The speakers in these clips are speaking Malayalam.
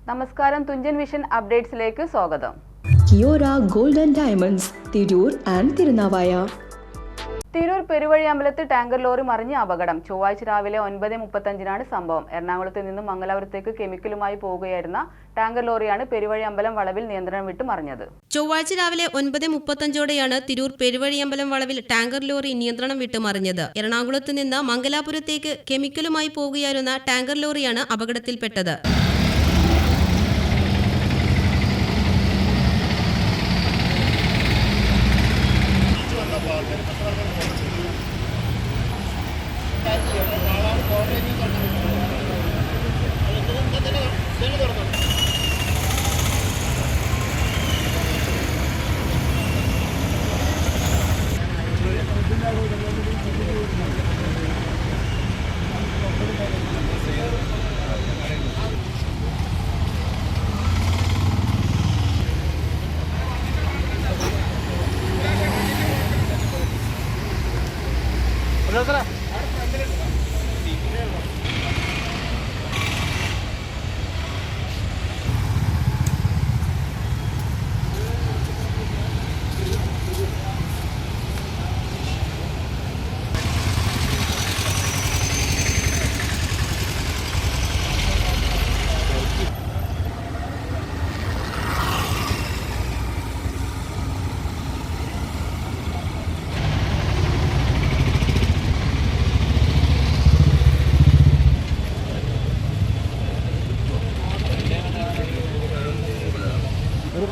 നമസ്കാരം, തുഞ്ചൻ വിഷൻ അപ്ഡേറ്റ്സിലേക്ക് സ്വാഗതം. Kiora gold and diamonds, Tirur and Thirunavaya. Tirur Peruvazhi അമ്പലത്ത് ടാങ്കർ ലോറി മറിഞ്ഞ അപകടം. ചൊവ്വാഴ്ച രാവിലെ 9:35 സംഭവം. എറണാകുളത്ത് നിന്നും മംഗലാപുരത്തേക്ക് കെമിക്കലുമായി പോവുകയായിരുന്ന ടാങ്കർ ലോറിയാണ് പെരുവഴി അമ്പലം വളവിൽ നിയന്ത്രണം വിട്ട് മറിഞ്ഞത്. ചൊവ്വാഴ്ച രാവിലെ 9:35 തിരൂർ പെരുവഴിയമ്പലം വളവിൽ ടാങ്കർ ലോറി നിയന്ത്രണം വിട്ട് മറിഞ്ഞത്. എറണാകുളത്ത് നിന്ന് മംഗലാപുരത്തേക്ക് കെമിക്കലുമായി പോവുകയായിരുന്ന ടാങ്കർ ലോറിയാണ് അപകടത്തിൽപ്പെട്ടത്.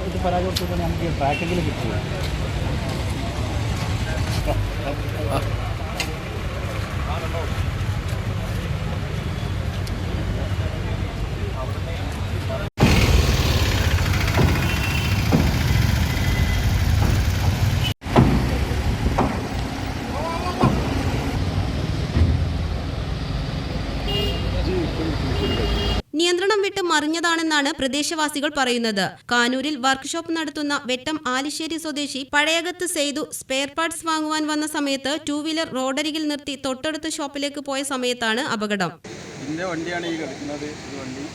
ഇത് പരാജയപ്പെടുത്തുമ്പോൾ നമുക്ക് ട്രാക്കെങ്കിലും കിട്ടുമോ? നിയന്ത്രണം വിട്ട് മറിഞ്ഞതാണെന്നാണ് പ്രദേശവാസികൾ പറയുന്നത്. കാനൂരിൽ വർക്ക്ഷോപ്പ് നടത്തുന്ന വെട്ടം ആലിശ്ശേരി സ്വദേശി പഴയകത്ത് സെയ്തു സ്പെയർ പാർട്സ് വാങ്ങുവാൻ വന്ന സമയത്ത് 2 വീലർ റോഡരികിൽ നിർത്തി തൊട്ടടുത്ത ഷോപ്പിലേക്ക് പോയ സമയത്താണ് അപകടം. ഇതിൻ്റെ വണ്ടിയാണ് ഈ കിടക്കുന്നത്. ഈ വണ്ടി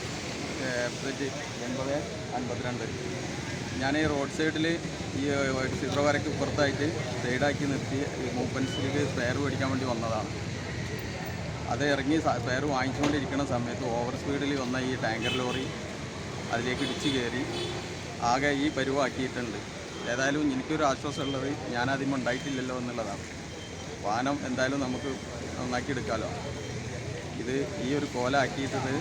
952. ഞാൻ ഈ റോഡ് സൈഡിൽ ഈ സിബ്ര വരയ്ക്ക് പുറത്തായിട്ട് സൈഡാക്കി നിർത്തി മൂപ്പൻസിലേക്ക് സ്പെയർ മേടിക്കാൻ വേണ്ടി വന്നതാണ്. അത് ഇറങ്ങി സ്പെയർ വാങ്ങിച്ചുകൊണ്ടിരിക്കുന്ന സമയത്ത് ഓവർ സ്പീഡിൽ വന്ന ഈ ടാങ്കർ ലോറി അതിലേക്ക് ഇടിച്ച് കയറി ആകെ ഈ പരുവാക്കിയിട്ടുണ്ട്. ഏതായാലും എനിക്കൊരു ആശ്വാസമുള്ളത് ഞാനതിന് ഉണ്ടായിട്ടില്ലല്ലോ എന്നുള്ളതാണ്. വാഹനം എന്തായാലും നമുക്ക് നന്നാക്കി എടുക്കാമല്ലോ. ഇത് ഈ ഒരു കോലാക്കിയിട്ടത്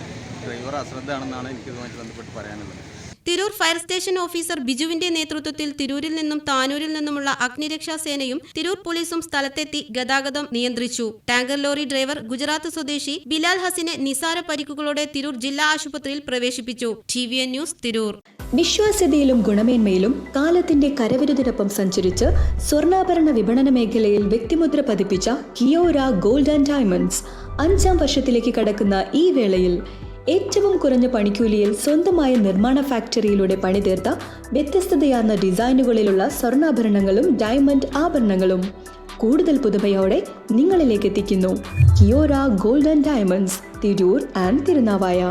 ഡ്രൈവർ അശ്രദ്ധയാണെന്നാണ് എനിക്കിതുമായിട്ട് ബന്ധപ്പെട്ട് പറയാനുള്ളത്. തിരൂർ ഫയർ സ്റ്റേഷൻ ഓഫീസർ ബിജുവിന്റെ നേതൃത്വത്തിൽ തിരൂരിൽ നിന്നും താനൂരിൽ നിന്നുമുള്ള അഗ്നിരക്ഷാ സേനയും തിരൂർ പോലീസും സ്ഥലത്തെത്തി ഗതാഗതം നിയന്ത്രിച്ചു. ടാങ്കർ ലോറി ഡ്രൈവർ ഗുജറാത്ത് സ്വദേശി ബിലാൽ ഹസിനെ നിസാര പരിക്കുകളോടെ തിരൂർ ജില്ലാ ആശുപത്രിയിൽ പ്രവേശിപ്പിച്ചു. TVN news, Tirur. വിശ്വാസ്യതയിലും ഗുണമേന്മയിലും കാലത്തിന്റെ കരവിരുതിനൊപ്പം സഞ്ചരിച്ച് സ്വർണ്ണാഭരണ വിപണന മേഖലയിൽ വ്യക്തിമുദ്ര പതിപ്പിച്ച കിയോര ഗോൾഡ് ആൻഡ് ഡയമണ്ട്സ് 5ാം വർഷത്തിലേക്ക് കടക്കുന്ന ഈ വേളയിൽ ഏറ്റവും കുറഞ്ഞ പണിക്കൂലിയിൽ സ്വന്തമായ നിർമ്മാണ ഫാക്ടറിയിലൂടെ പണിതീർത്ത വ്യത്യസ്തതയാർന്ന ഡിസൈനുകളിലുള്ള സ്വർണ്ണാഭരണങ്ങളും ഡയമണ്ട് ആഭരണങ്ങളും കൂടുതൽ പുതുമയോടെ നിങ്ങളിലേക്ക് എത്തിക്കുന്നു. Kiora gold and diamonds, Tirur and Thirunavaya.